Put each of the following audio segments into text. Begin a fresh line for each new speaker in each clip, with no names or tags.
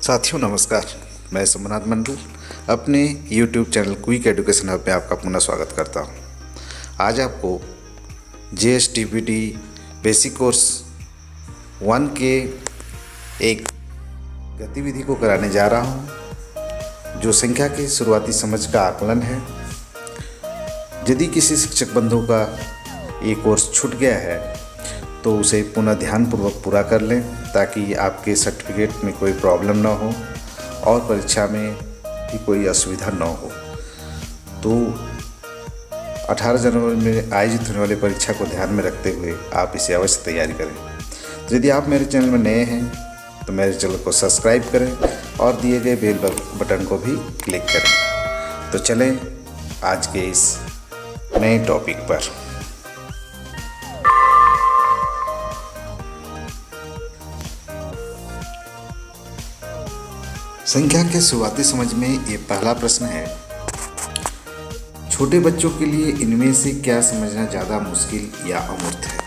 साथियों नमस्कार। मैं सोमनाथ मंडल अपने YouTube channel quick education hub में आपका पुनः स्वागत करता हूं। आज आपको JSTPT बेसिक कोर्स 1 के एक गतिविधि को कराने जा रहा हूं, जो संख्या की शुरुआती समझ का आकलन है। यदि किसी शिक्षक बंधु का ये कोर्स छूट गया है तो उसे पुनः ध्यानपूर्वक पूरा कर लें, ताकि आपके सर्टिफिकेट में कोई प्रॉब्लम ना हो और परीक्षा में भी कोई असुविधा ना हो। तो 18 जनवरी में आयोजित होने वाली परीक्षा को ध्यान में रखते हुए आप इसे अवश्य तैयारी करें। तो यदि आप मेरे चैनल में नए हैं तो मेरे चैनल को सब्सक्राइब करें और दिए गए बेल बटन को भी क्लिक करें। तो चलें आज के इस नए टॉपिक पर। संख्या के शुरुआती समझ में ये पहला प्रश्न है, छोटे बच्चों के लिए इनमें से क्या समझना ज़्यादा मुश्किल या अमूर्त है।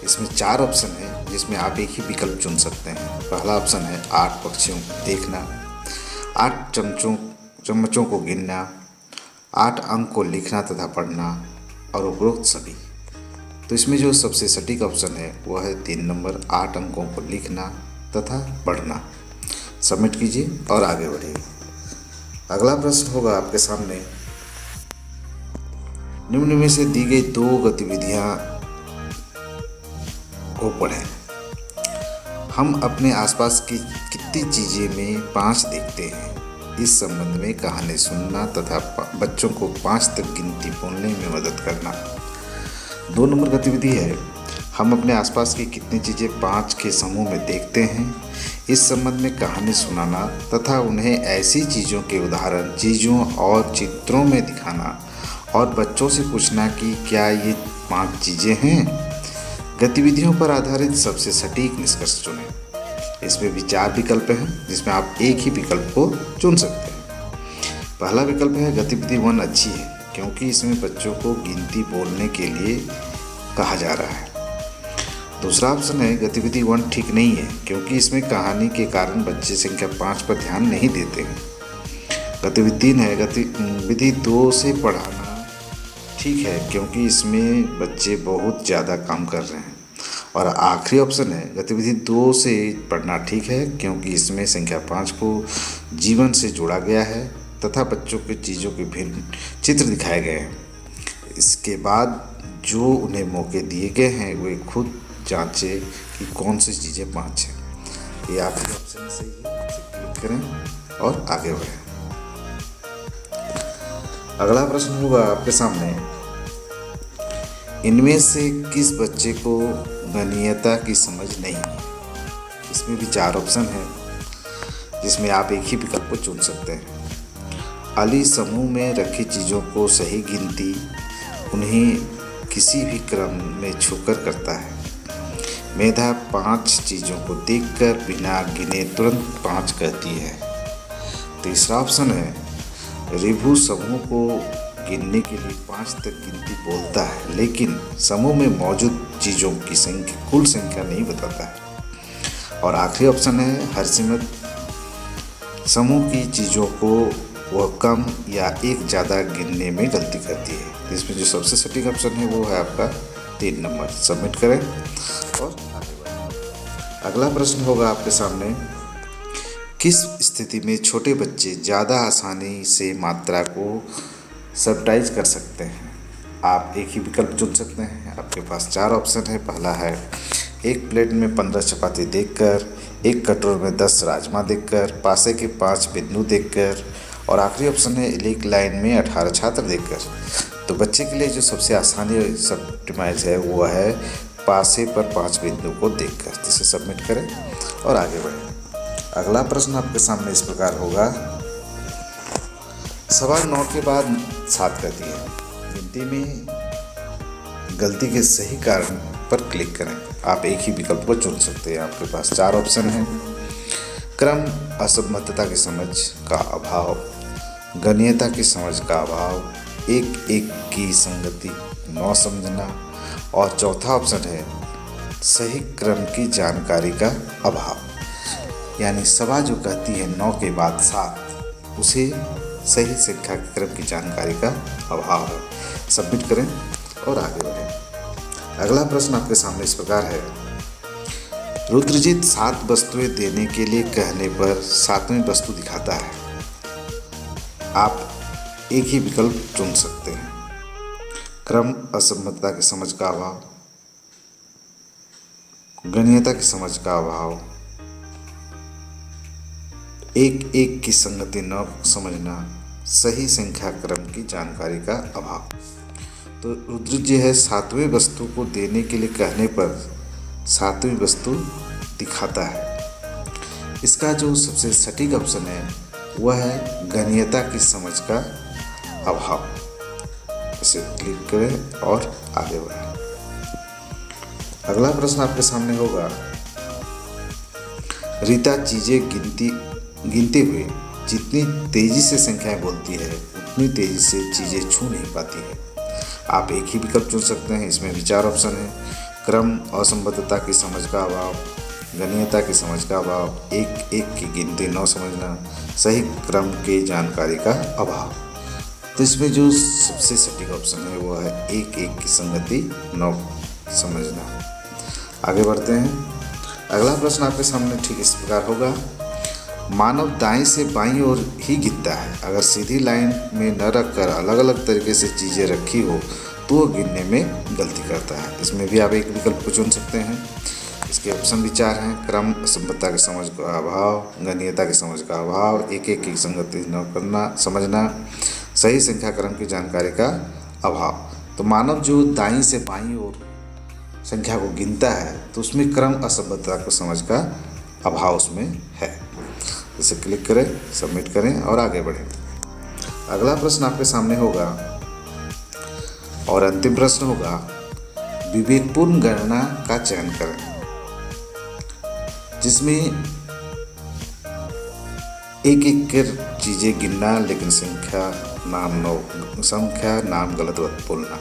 इसमें 4 ऑप्शन है, जिसमें आप एक ही विकल्प चुन सकते हैं। पहला ऑप्शन है 8 पक्षियों को देखना, 8 चम्मचों को गिनना, 8 अंक को लिखना तथा पढ़ना और उपरोक्त सभी। तो इसमें जो सबसे सटीक ऑप्शन है वह है 3 नंबर, 8 अंकों को लिखना तथा पढ़ना। सबमिट कीजिए और आगे बढ़िए। अगला प्रश्न होगा आपके सामने, निम्न में से दी गई 2 गतिविधियां को पढ़ें। हम अपने आसपास की कितनी चीज़ें में 5 देखते हैं। इस संबंध में कहानी सुनना तथा बच्चों को 5 तक गिनती बोलने में मदद करना। 2 नंबर गतिविधि है, हम अपने आसपास की कितनी चीज़ें 5 के समूह में देखते हैं। इस संबंध में कहानी सुनाना तथा उन्हें ऐसी चीज़ों के उदाहरण चीज़ों और चित्रों में दिखाना और बच्चों से पूछना कि क्या ये 5 चीज़ें हैं। गतिविधियों पर आधारित सबसे सटीक निष्कर्ष चुनें। इसमें भी 4 विकल्प हैं, जिसमें आप एक ही विकल्प को चुन सकते हैं। पहला विकल्प है गतिविधि 1 अच्छी है, क्योंकि इसमें बच्चों को गिनती बोलने के लिए कहा जा रहा है। दूसरा ऑप्शन है गतिविधि 1 ठीक नहीं है, क्योंकि इसमें कहानी के कारण बच्चे संख्या 5 पर ध्यान नहीं देते हैं। गतिविधि 3 है गतिविधि 2 से पढ़ाना ठीक है, क्योंकि इसमें बच्चे बहुत ज़्यादा काम कर रहे हैं। और आखिरी ऑप्शन है गतिविधि 2 से पढ़ना ठीक है, क्योंकि इसमें संख्या 5 को जीवन से जोड़ा गया है तथा बच्चों के चीज़ों के भिन्न चित्र दिखाए गए हैं। इसके बाद जो उन्हें मौके दिए गए हैं वे खुद जांचें कि कौन सी चीज़ें 5 हैं। ये आपके ऑप्शन सही है, इसे क्लिक करें और आगे बढ़ें। अगला प्रश्न होगा आपके सामने, इनमें से किस बच्चे को गणियता की समझ नहीं है। इसमें भी 4 ऑप्शन है, जिसमें आप एक ही विकल्प को चुन सकते हैं। अली समूह में रखी चीज़ों को सही गिनती उन्हें किसी भी क्रम में छूकर करता है। मेधा 5 चीज़ों को देखकर बिना गिने तुरंत 5 कहती है। तीसरा ऑप्शन है रिभु समूह को गिनने के लिए 5 तक गिनती बोलता है, लेकिन समूह में मौजूद चीज़ों की संख्या कुल संख्या नहीं बताता है। और आखिरी ऑप्शन है हरसिमरत समूह की चीज़ों को वह कम या एक ज़्यादा गिनने में गलती करती है। इसमें जो सबसे सटीक ऑप्शन है वो है आपका 3 नंबर। सबमिट करें और आगे बढ़ें। अगला प्रश्न होगा आपके सामने, किस स्थिति में छोटे बच्चे ज़्यादा आसानी से मात्रा को सबटाइज कर सकते हैं। आप एक ही विकल्प चुन सकते हैं। आपके पास 4 ऑप्शन है। पहला है एक प्लेट में 15 चपाती देखकर, एक कटोरे में 10 राजमा देखकर, पासे के 5 बिंदु देखकर, और आखिरी ऑप्शन है एक लाइन में 18 छात्र देखकर। तो बच्चे के लिए जो सबसे आसानी सबटाइज है वो है पासे पर 5 बिंदु को देखकर। जिसे सबमिट करें और आगे बढ़ें। अगला प्रश्न आपके सामने इस प्रकार होगा, 9.25 के बाद 7 कहती है। गिनती में गलती के सही कारण पर क्लिक करें। आप एक ही विकल्प को चुन सकते हैं। आपके पास 4 ऑप्शन हैं। क्रम असमर्थता की समझ का अभाव, गणियता की समझ का अभाव, एक की संगति न समझना, और चौथा ऑप्शन है सही क्रम की जानकारी का अभाव। यानी सवा जो कहती है 9 के बाद 7, उसे सही संख्या के क्रम की जानकारी का अभाव है। सबमिट करें और आगे बढ़ें। अगला प्रश्न आपके सामने इस प्रकार है, रुद्रजीत 7 वस्तुएं देने के लिए कहने पर 7वीं वस्तु दिखाता है। आप एक ही विकल्प चुन सकते हैं। क्रम, असम्मतता की समझ का अभाव, गणियता की समझ का अभाव, एक एक की संगति न समझना, सही संख्या क्रम की जानकारी का अभाव। तो रुद्र जी है 7वें वस्तु को देने के लिए कहने पर 7वीं वस्तु दिखाता है। इसका जो सबसे सटीक ऑप्शन है वह है गणियता की समझ का अभाव। इसे क्लिक करें और आगे बढ़ें। अगला प्रश्न आपके सामने होगा, रीता चीजें गिनते हुए जितनी तेजी से संख्याएं बोलती है उतनी तेजी से चीजें छू नहीं पाती है। आप एक ही विकल्प चुन सकते हैं। इसमें विचार ऑप्शन है, क्रम, असंबद्धता की समझ का अभाव, गणियता की समझ का अभाव, एक एक की गिनती न समझना, सही क्रम की जानकारी का अभाव। तो इसमें जो सबसे सटीक ऑप्शन है वो है एक एक की संगति न समझना। आगे बढ़ते हैं। अगला प्रश्न आपके सामने ठीक इस प्रकार होगा, मानव दाएं से बाईं ओर ही गिनता है। अगर सीधी लाइन में न रखकर अलग अलग तरीके से चीज़ें रखी हो तो वो गिनने में गलती करता है। इसमें भी आप एक विकल्प को चुन सकते हैं। इसके ऑप्शन विचार हैं, क्रम, असम्मतता की समझ का अभाव, गणियता की समझ का अभाव, एक एक की संगति न करना समझना, सही संख्या क्रम की जानकारी का अभाव। तो मानव जो दाईं से बाईं ओर संख्या को गिनता है तो उसमें क्रम, असम्मतता की समझ का अभाव उसमें है। इसे क्लिक करें, सबमिट करें और आगे बढ़ें। अगला प्रश्न आपके सामने होगा और अंतिम प्रश्न होगा, विवेकपूर्ण गणना का चयन करें, जिसमें एक एक कर चीज़ें गिनना लेकिन संख्या नाम गलत बोलना,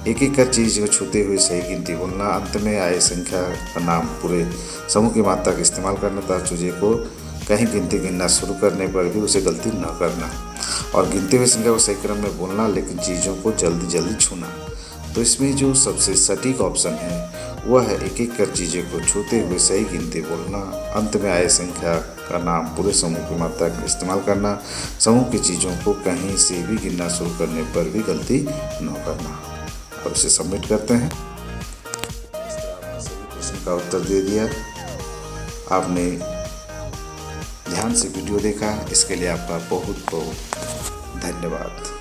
एक एक कर चीज़ को छूते हुए सही गिनती बोलना, अंत में आए संख्या का नाम पूरे समूह की मात्रा का इस्तेमाल करना तथा चीज़ें को कहीं गिनती गिनना शुरू करने पर भी उसे गलती न करना, और गिनते हुए संख्या को सही क्रम में बोलना लेकिन चीज़ों को जल्दी जल्दी छूना। तो इसमें जो सबसे सटीक ऑप्शन है वह है एक एक कर चीज़ें को छूते हुए सही गिनती बोलना, अंत में आए संख्या का नाम पूरे समूह की मात्रा का इस्तेमाल करना, समूह की चीज़ों को कहीं से भी गिनना शुरू करने पर भी गलती न करना। और इसे सबमिट करते हैं। इस तरह आपने सभी प्रश्न का उत्तर दे दिया। आपने ध्यान से वीडियो देखा, इसके लिए आपका बहुत बहुत धन्यवाद।